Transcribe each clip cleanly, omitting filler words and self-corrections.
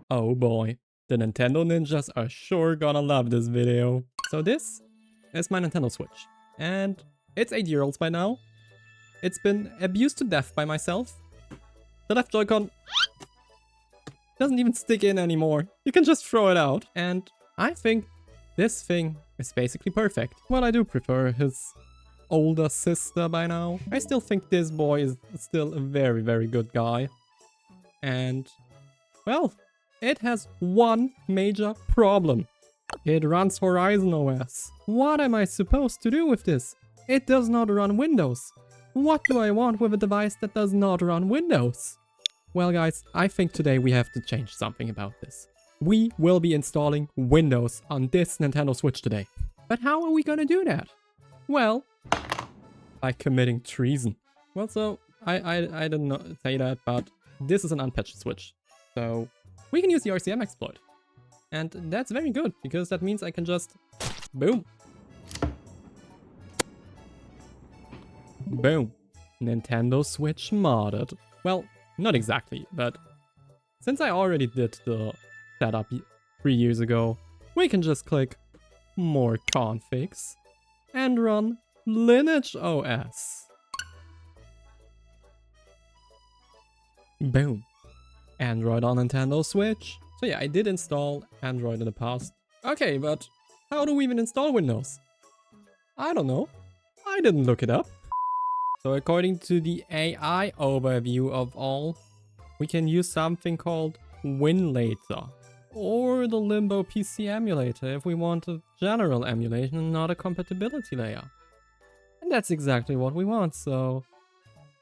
Oh boy, the Nintendo ninjas are sure gonna love this video. So this is my Nintendo Switch. And it's 8 years old by now. It's been abused to death by myself. The left Joy-Con doesn't even stick in anymore. You can just throw it out. And I think this thing is basically perfect. Well, I do prefer his older sister by now. I still think this boy is still a very, very good guy. And, well, it has one major problem. It runs Horizon OS. What am I supposed to do with this? It does not run Windows. What do I want with a device that does not run Windows? Well guys, I think today we have to change something about this. We will be installing Windows on this Nintendo Switch today. But how are we gonna do that? Well, by committing treason. Well, so, I didn't say that, but this is an unpatched Switch. So, we can use the RCM exploit. And that's very good, because that means I can just... boom. Boom. Nintendo Switch modded. Well, not exactly, but since I already did the setup 3 years ago, we can just click more configs and run Lineage OS. Boom. Android on Nintendo Switch. So yeah, I did install Android in the past. Okay, but how do we even install Windows? I don't know. I didn't look it up. So according to the AI overview of all, we can use something called WinLater or the Limbo PC emulator if we want a general emulation and not a compatibility layer. And that's exactly what we want, so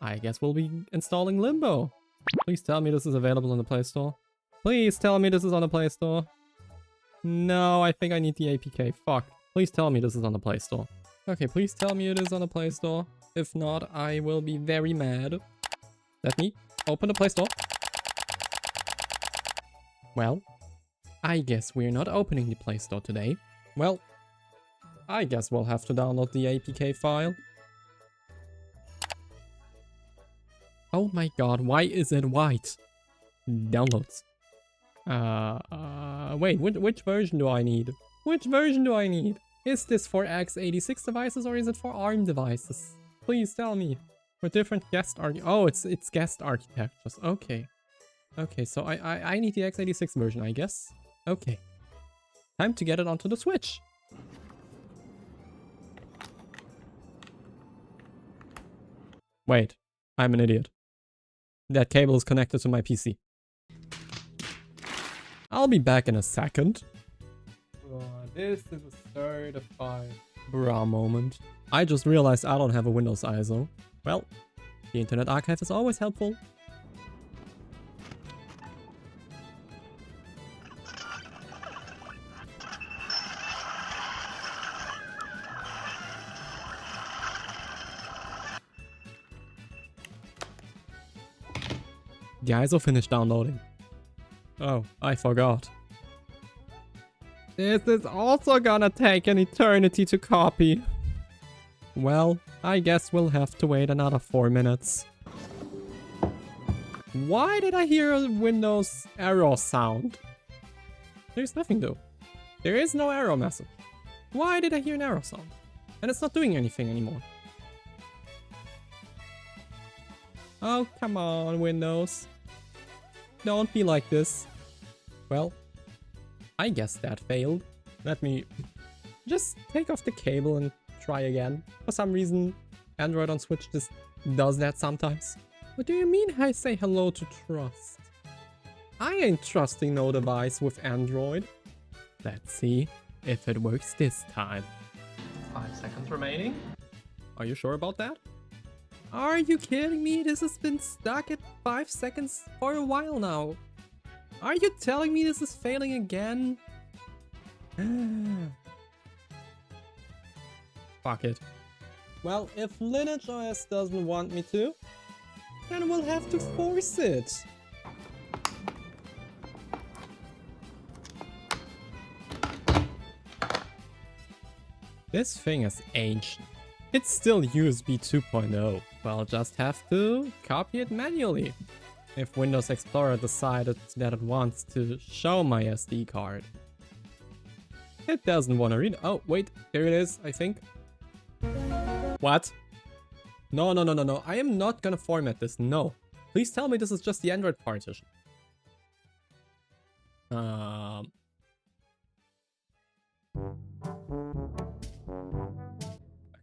I guess we'll be installing Limbo. Please tell me this is available on the Play Store. Please tell me this is on the Play Store. No, I think I need the APK. Fuck. Please tell me this is on the Play Store. Okay, please tell me it is on the Play Store. If not, I will be very mad. Let me open the Play Store. Well, I guess we're not opening the Play Store today. Well, I guess we'll have to download the APK file. Oh my god, why is it white? Downloads. Wait, which version do I need? Which version do I need? Is this for x86 devices or is it for ARM devices? Please tell me. For different guest oh, it's guest architectures. Okay. Okay, so I need the x86 version, I guess. Okay. Time to get it onto the Switch. Wait, I'm an idiot. That cable is connected to my PC. I'll be back in a second. This is a certified bra moment. I just realized I don't have a Windows ISO. Well, the Internet Archive is always helpful. The ISO finished downloading. Oh, I forgot. This is also gonna take an eternity to copy. Well, I guess we'll have to wait another 4 minutes. Why did I hear a Windows error sound? There's nothing though. There is no error message. Why did I hear an error sound? And it's not doing anything anymore. Oh, come on, Windows. Don't be like this. Well, I guess that failed. Let me just take off the cable and try again. For some reason, Android on Switch just does that sometimes. What do you mean I say hello to trust? I ain't trusting no device with Android. Let's see if it works this time. 5 seconds remaining. Are you sure about that? Are you kidding me? This has been stuck at 5 seconds for a while now. Are you telling me this is failing again? Fuck it. Well, if Lineage OS doesn't want me to, then we'll have to force it. This thing is ancient. It's still USB 2.0. Well, just have to copy it manually. if Windows Explorer decided that it wants to show my SD card. It doesn't want to read. Oh, wait, there it is, I think. What? No, no, no, no, no. I am not gonna format this. No. Please tell me this is just the Android partition.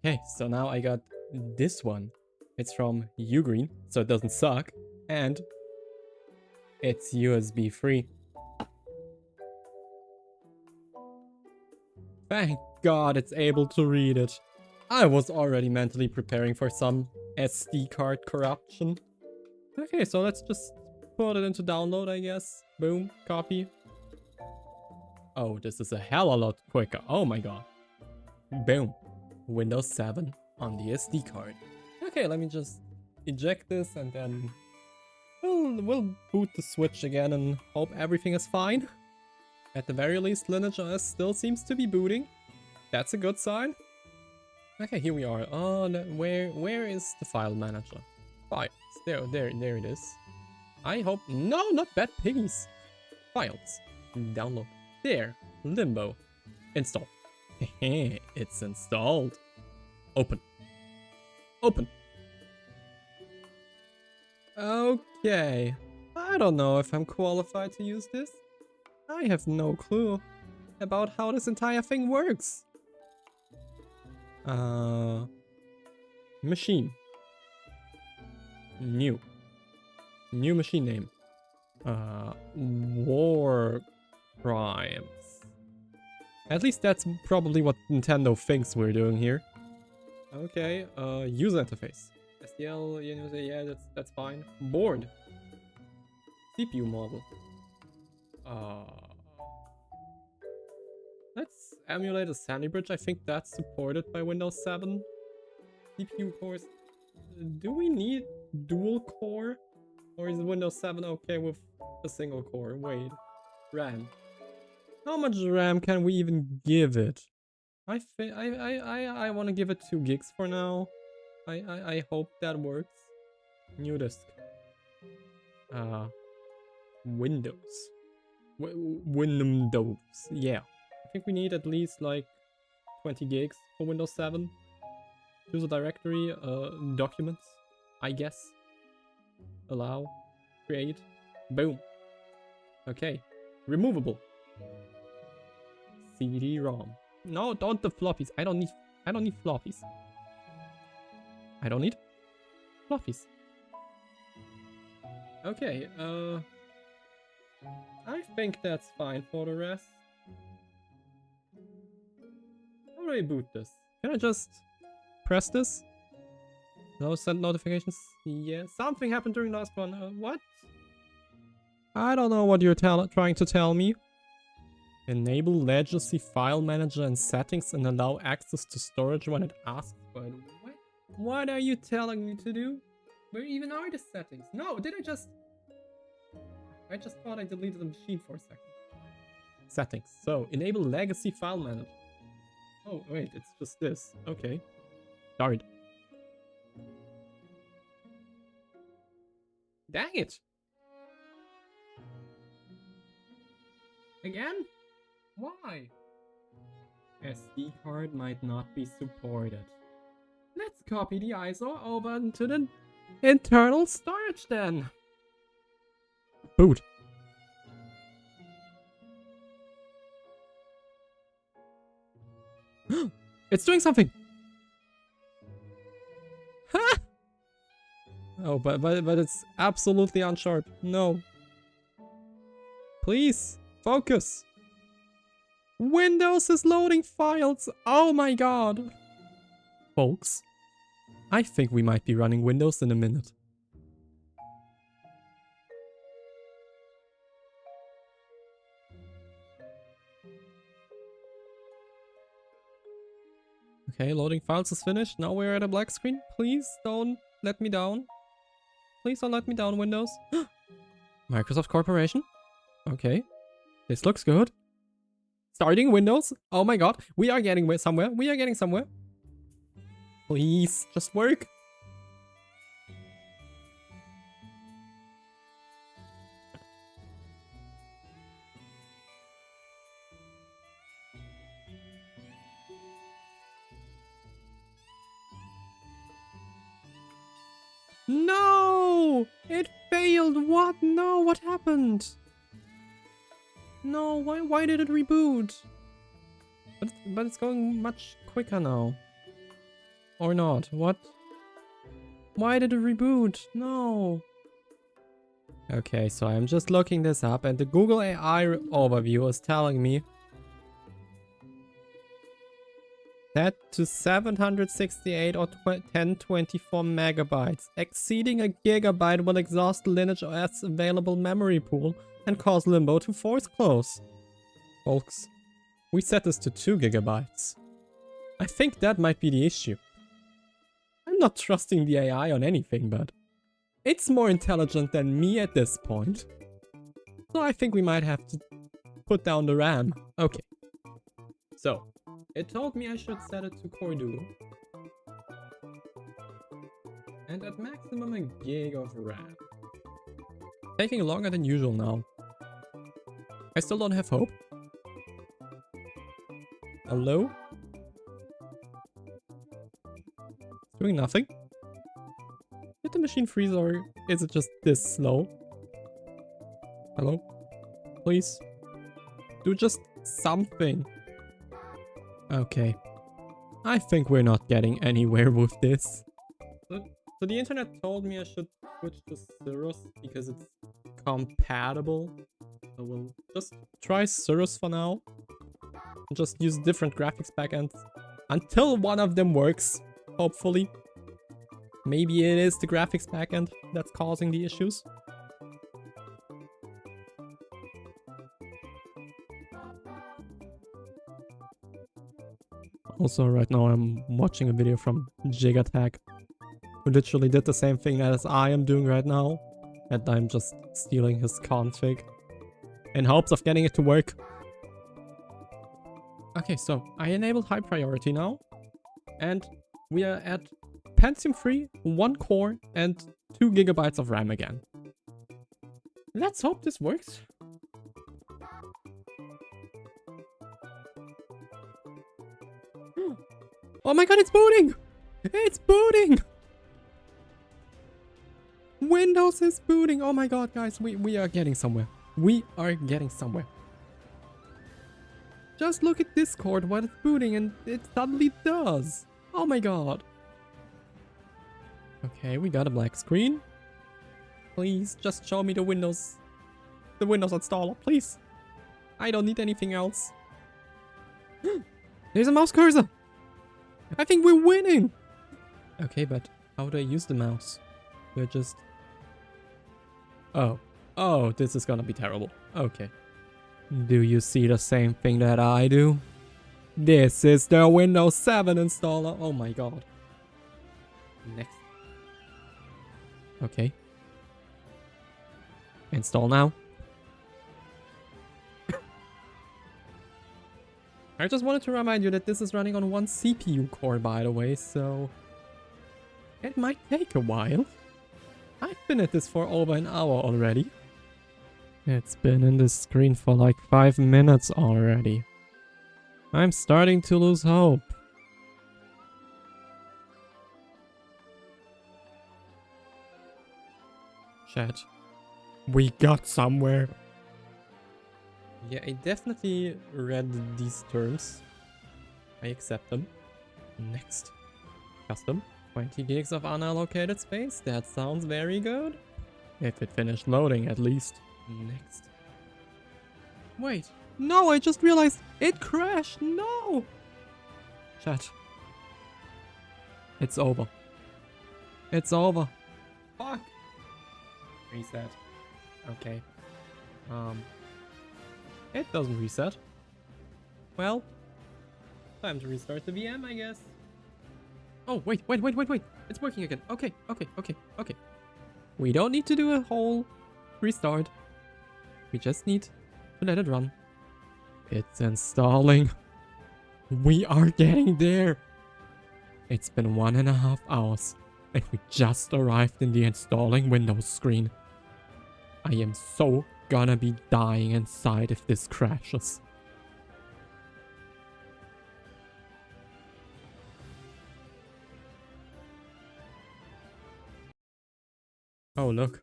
Okay, so now I got this one. It's from Ugreen, so it doesn't suck. And it's USB free. Thank God it's able to read it. I was already mentally preparing for some SD card corruption. Okay, so let's just put it into download, I guess. Boom, copy. Oh, this is a hell of a lot quicker. Oh my god. Boom. Windows 7 on the SD card. Okay, let me just eject this and then we'll boot the Switch again and hope everything is fine. At the very least, Lineage OS still seems to be booting. That's a good sign. Okay, here we are. Oh, no, where is the file manager? Files. There it is. I hope... No, not Bad Piggies. Files. Download. There. Limbo. Install. It's installed. Open. Open. Okay. I don't know if I'm qualified to use this. I have no clue about how this entire thing works. Machine. New machine name. War Crimes. At least that's probably what Nintendo thinks we're doing here. Okay, user interface. SDL, yeah, that's fine. Board. CPU model. Let's emulate a Sandy bridge. I think that's supported by Windows 7. CPU cores. Do we need dual core? Or is Windows 7 okay with a single core? Wait. RAM. How much RAM can we even give it? I want to give it 2 gigs for now. I hope that works. New disk. Windows. Windows. Yeah. I think we need at least like 20 gigs for Windows 7. User directory, documents, I guess. Allow, create, boom. Okay, removable. CD-ROM. No, don't the floppies. I don't need floppies. I don't need floppies. Okay, I think that's fine for the rest. How do I boot this? Can I just press this? No, send notifications? Yeah, something happened during the last one. What? I don't know what you're trying to tell me. Enable legacy file manager and settings and allow access to storage when it asks for it. What are you telling me to do? Where even are the settings? No, did I just thought I deleted the machine for a second. Settings. So, enable legacy file manager. Oh, wait, it's just this. Okay. Darn. Dang it! Again? Why? SD card might not be supported. Let's copy the ISO over into the internal storage then. Boot. It's doing something. Ha! Oh, but it's absolutely unsharp. No. Please focus. Windows is loading files. Oh my god. Folks, I think we might be running Windows in a minute. Okay, loading files is finished. Now we're at a black screen. Please don't let me down. Please don't let me down, Windows. Microsoft Corporation. Okay. This looks good. Starting Windows. Oh my god. We are getting somewhere. We are getting somewhere. Please, just work. No! It failed! What? No, what happened? No, why did it reboot? But it's going much quicker now. Or not? What? Why did it reboot? No. Okay, so I'm just looking this up and the Google AI overview is telling me set to 768 or 1024 megabytes. Exceeding a gigabyte will exhaust Lineage OS available memory pool and cause Limbo to force close. Folks, we set this to 2 gigabytes. I think that might be the issue. I'm not trusting the AI on anything, but it's more intelligent than me at this point. So I think we might have to put down the RAM. Okay. So, it told me I should set it to Core Duo. And at maximum a gig of RAM. Taking longer than usual now. I still don't have hope. Hello? Doing nothing? Did the machine freeze or is it just this slow? Hello? Please? Do just something. Okay. I think we're not getting anywhere with this. So the internet told me I should switch to Cirrus because it's compatible. So we'll just try Cirrus for now. And just use different graphics backends until one of them works, hopefully. Maybe it is the graphics backend that's causing the issues. Also, right now I'm watching a video from Jiga, who literally did the same thing as I am doing right now. And I'm just stealing his config in hopes of getting it to work. Okay, so I enabled high priority now. And we are at Pentium 3, 1 core, and 2 gigabytes of RAM again. Let's hope this works. Oh my god, it's booting! It's booting! Windows is booting! Oh my god, guys, we are getting somewhere. We are getting somewhere. Just look at Discord while it's booting and it suddenly does. Oh my god. Okay, we got a black screen. Please, just show me the Windows installer, please. I don't need anything else. There's a mouse cursor. I think we're winning. Okay, but how do I use the mouse? We're just... Oh, this is gonna be terrible. Okay. Do you see the same thing that I do? This is the Windows 7 installer. Oh my god. Next. Okay. Install now. I just wanted to remind you that this is running on 1 CPU core, by the way, so... it might take a while. I've been at this for over an hour already. It's been in this screen for like 5 minutes already. I'm starting to lose hope. Chat. We got somewhere. Yeah, I definitely read these terms. I accept them. Next. Custom. 20 gigs of unallocated space. That sounds very good. If it finished loading, at least. Next. Wait. No, I just realized it crashed. No. Chat. It's over. It's over. Fuck. Reset. Okay. It doesn't reset. Well, time to restart the VM, I guess. Oh, wait. It's working again. Okay. We don't need to do a whole restart. We just need to let it run. It's installing. We are getting there. It's been 1.5 hours and we just arrived in the installing Windows screen. I am so gonna be dying inside if this crashes. Oh, look.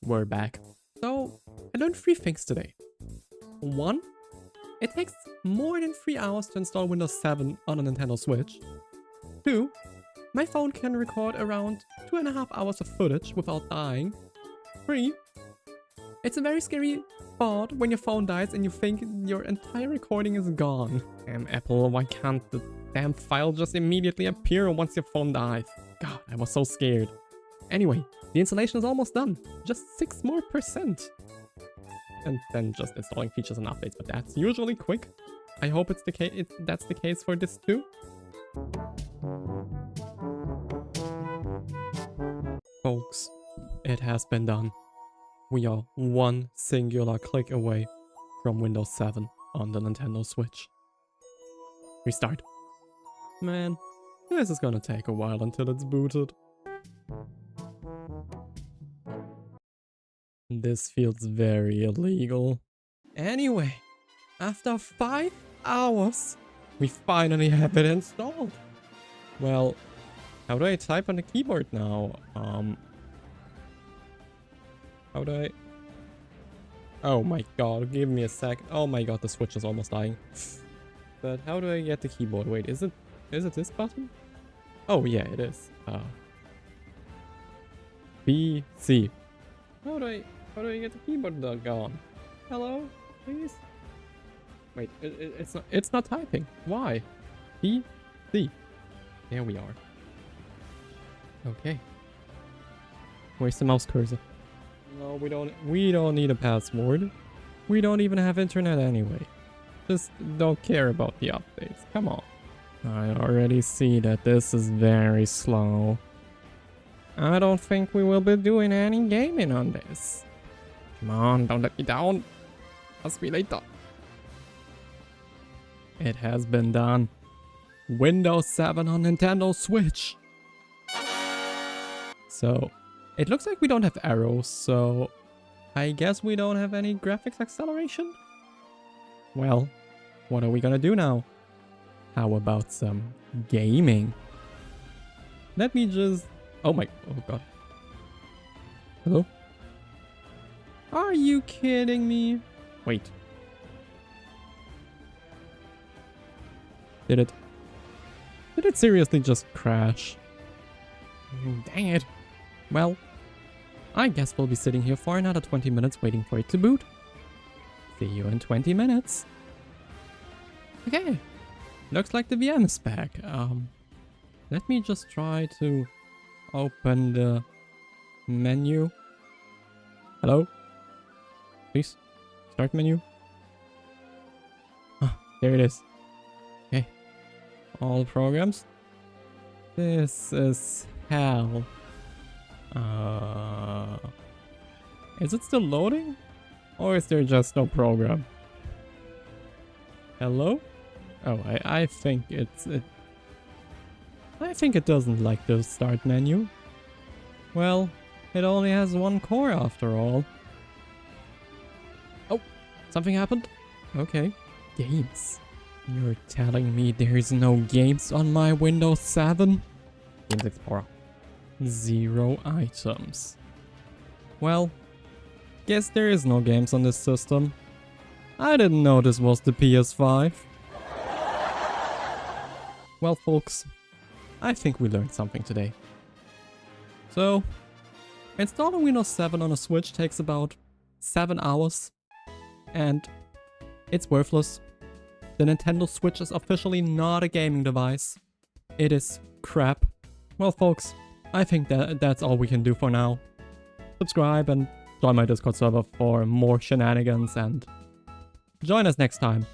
We're back. So, I learned 3 things today. 1. It takes more than 3 hours to install Windows 7 on a Nintendo Switch. 2. My phone can record around 2.5 hours of footage without dying. 3. It's a very scary thought when your phone dies and you think your entire recording is gone. Damn Apple, why can't the damn file just immediately appear once your phone dies? God, I was so scared. Anyway, the installation is almost done. Just 6 more %. And then just installing features and updates, but that's usually quick. I hope it's the case. That's the case for this too. Folks, it has been done. We are one singular click away from Windows 7 on the Nintendo Switch. Restart. Man, this is gonna take a while until it's booted. This feels very illegal. Anyway, after 5 hours, we finally have it installed. Well, how do I type on the keyboard now? How do I... Oh my god, give me a sec. Oh my god, the Switch is almost dying. But how do I get the keyboard? Wait, is it this button? Oh yeah, it is. B, C. How do I get the keyboard gone? Hello, please? Wait, it's not typing. Why? B, C. There we are. Okay. Where's the mouse cursor? No, we don't need a password. We don't even have internet anyway. Just don't care about the updates. Come on. I already see that this is very slow. I don't think we will be doing any gaming on this. Come on, don't let me down. Ask me later. It has been done. Windows 7 on Nintendo Switch. So, it looks like we don't have arrows, so I guess we don't have any graphics acceleration? Well, what are we gonna do now? How about some gaming? Let me just... Oh god. Hello? Are you kidding me? Wait. Did it seriously just crash? Dang it. Well, I guess we'll be sitting here for another 20 minutes waiting for it to boot. See you in 20 minutes. Okay. Looks like the VM is back. Let me just try to open the menu. Hello? Please? Start menu? Ah, there it is. Okay. All programs. This is hell. Is it still loading? Or is there just no program? Hello? Oh, I think I think it doesn't like the start menu. Well, it only has 1 core after all. Oh, something happened? Okay. Games. You're telling me there's no games on my Windows 7? Games Explorer. 0 items. Well, guess there is no games on this system. I didn't know this was the PS5. Well, folks, I think we learned something today. So, installing Windows 7 on a Switch takes about 7 hours. And it's worthless. The Nintendo Switch is officially not a gaming device. It is crap. Well, folks, I think that's all we can do for now. Subscribe and join my Discord server for more shenanigans, and join us next time.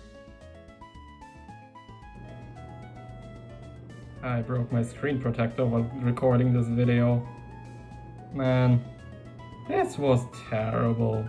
I broke my screen protector while recording this video. Man, this was terrible.